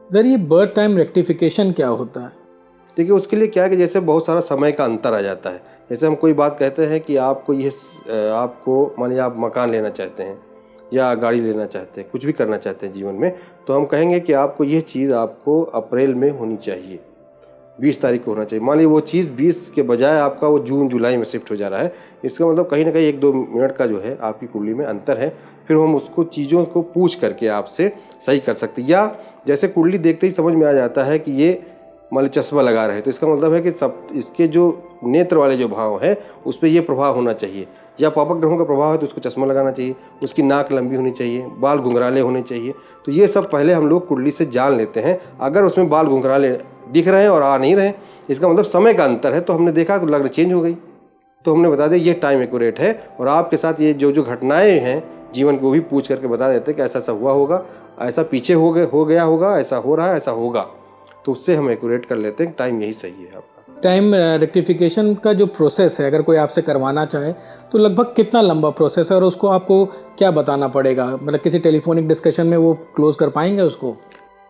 Sir ये birth time rectification क्या होता है? देखिए उसके लिए क्या है कि जैसे बहुत सारा समय का अंतर आ जाता है। जैसे हम कोई बात कहते हैं कि आपको आपको मान लीजिए आप मकान लेना चाहते हैं या गाड़ी लेना चाहते हैं, कुछ भी करना चाहते हैं जीवन में, तो हम कहेंगे कि आपको ये चीज़ आपको अप्रैल में होनी चाहिए, 20 तारीख को होना चाहिए। मान लीजिए वो चीज़ 20 के बजाय आपका वो जून जुलाई में शिफ्ट हो जा रहा है। इसका मतलब कहीं ना कहीं 1-2 मिनट का जो है आपकी कुंडली में अंतर है। फिर हम उसको चीज़ों को पूछ करके आपसे सही कर सकते हैं। या जैसे कुंडली देखते ही समझ में आ जाता है कि ये मान लीजिए चश्मा लगा रहे हैं, तो इसका मतलब है कि सब इसके जो नेत्र वाले जो भाव है उस पर ये प्रभाव होना चाहिए। या पापक ग्रहों का प्रभाव है तो उसको चश्मा लगाना चाहिए, उसकी नाक लंबी होनी चाहिए, बाल घुंघराले होने चाहिए। तो ये सब पहले हम लोग कुंडली से जान लेते हैं। अगर उसमें बाल घुंघराले दिख रहे हैं और आ नहीं रहे, इसका मतलब समय का अंतर है। तो हमने देखा तो लग्न चेंज हो गई, तो हमने बता दिया ये टाइम एक्यूरेट है। और आपके साथ ये जो जो घटनाएं हैं जीवन को भी पूछ करके बता देते हैं कि ऐसा ऐसा हुआ होगा, ऐसा पीछे हो गया होगा, ऐसा हो रहा है, ऐसा होगा। तो उससे हम एक्यूरेट कर लेते हैं टाइम यही सही है आपका। टाइम रेक्टिफिकेशन का जो प्रोसेस है, अगर कोई आपसे करवाना चाहे तो लगभग कितना लंबा प्रोसेस है और उसको आपको क्या बताना पड़ेगा? मतलब किसी टेलीफोनिक डिस्कशन में वो क्लोज कर पाएंगे उसको?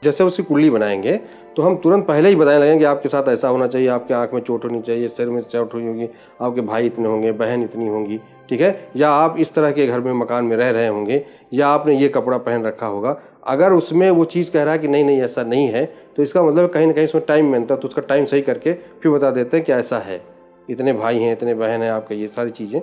जैसे उसकी कुंडली बनाएंगे तो हम तुरंत पहले ही बताने लगेंगे आपके साथ ऐसा होना चाहिए, आपके आंख में चोट होनी चाहिए, सिर में चोट हुई होगी, आपके भाई इतने होंगे, बहन इतनी होंगी, ठीक है, या आप इस तरह के घर में मकान में रह रहे होंगे, या आपने ये कपड़ा पहन रखा होगा। अगर उसमें वो चीज़ कह रहा है कि नहीं नहीं ऐसा नहीं है, तो इसका मतलब कहीं ना कहीं उसमें टाइम मिलता है। तो उसका टाइम सही करके फिर बता देते हैं कि ऐसा है, इतने भाई हैं, इतने बहन हैं आपके, ये सारी चीज़ें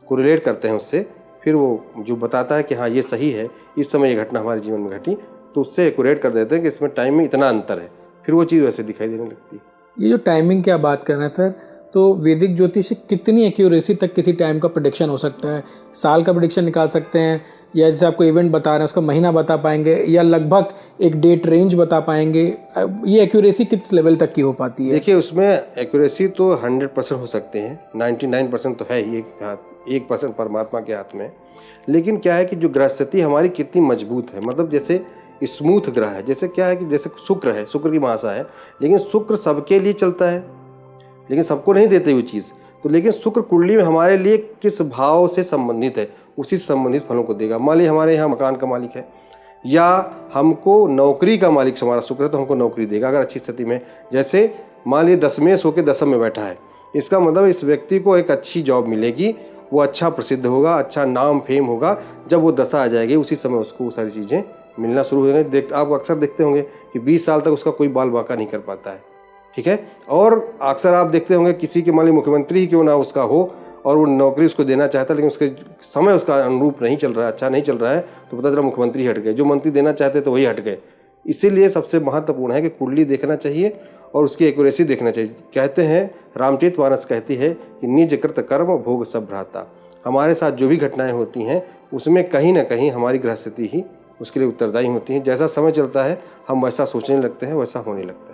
कोरिलेट करते हैं उससे। फिर वो जो बताता है कि हाँ ये सही है, इस समय ये घटना हमारे जीवन में घटी, तो उससे एक्यूरेट कर देते हैं कि इसमें टाइम में इतना अंतर है। फिर वो चीज़ वैसे दिखाई देने लगती है। ये जो टाइमिंग की आप बात कर रहे हैं सर, तो वैदिक ज्योतिष कितनी एक्यूरेसी तक किसी टाइम का प्रेडिक्शन हो सकता है? साल का प्रेडिक्शन निकाल सकते हैं, या जैसे आपको इवेंट बता रहे हैं उसका महीना बता पाएंगे, या लगभग एक डेट रेंज बता पाएंगे? ये एक्यूरेसी किस लेवल तक की हो पाती है? देखिए उसमें एक्यूरेसी तो 100% हो सकते हैं, 99% तो है ही, 1% परमात्मा के हाथ में। लेकिन क्या है कि जो ग्रह स्थिति हमारी कितनी मजबूत है, मतलब जैसे स्मूथ ग्रह है। जैसे क्या है कि जैसे शुक्र है, शुक्र की महासा है, लेकिन शुक्र सबके लिए चलता है, लेकिन सबको नहीं देते वो चीज़। तो लेकिन शुक्र कुंडली में हमारे लिए किस भाव से संबंधित है, उसी से संबंधित फलों को देगा। मान लीजिए हमारे यहाँ मकान का मालिक है, या हमको नौकरी का मालिक हमारा शुक्र है, तो हमको नौकरी देगा अगर अच्छी स्थिति में। जैसे मान लीजिए दशमेश होकर दशम में बैठा है, इसका मतलब इस व्यक्ति को एक अच्छी जॉब मिलेगी, वो अच्छा प्रसिद्ध होगा, अच्छा नाम फेम होगा। जब वो दशा आ जाएगी उसी समय उसको वो सारी चीज़ें मिलना शुरू हो जाएंगे। आप अक्सर देखते होंगे कि 20 साल तक उसका कोई बाल बांका नहीं कर पाता है, ठीक है। और अक्सर आप देखते होंगे किसी के मान लीजिए मुख्यमंत्री ही क्यों ना उसका हो, और वो नौकरी उसको देना चाहता है, लेकिन उसके समय उसका अनुरूप नहीं चल रहा है, अच्छा नहीं चल रहा है, तो पता चला मुख्यमंत्री हट गए, जो मंत्री देना चाहते तो वही हट गए। इसीलिए सबसे महत्वपूर्ण है कि कुंडली देखना चाहिए और उसकी एक्यूरेसी देखना चाहिए। कहते हैं, रामचरितमानस कहती है कि निज कृत कर्म भोग सब भ्राता। हमारे साथ जो भी घटनाएं होती हैं उसमें कहीं ना कहीं हमारी ग्रह स्थिति ही उसके लिए उत्तरदायी होती है। जैसा समय चलता है हम वैसा सोचने लगते हैं, वैसा होने लगता है।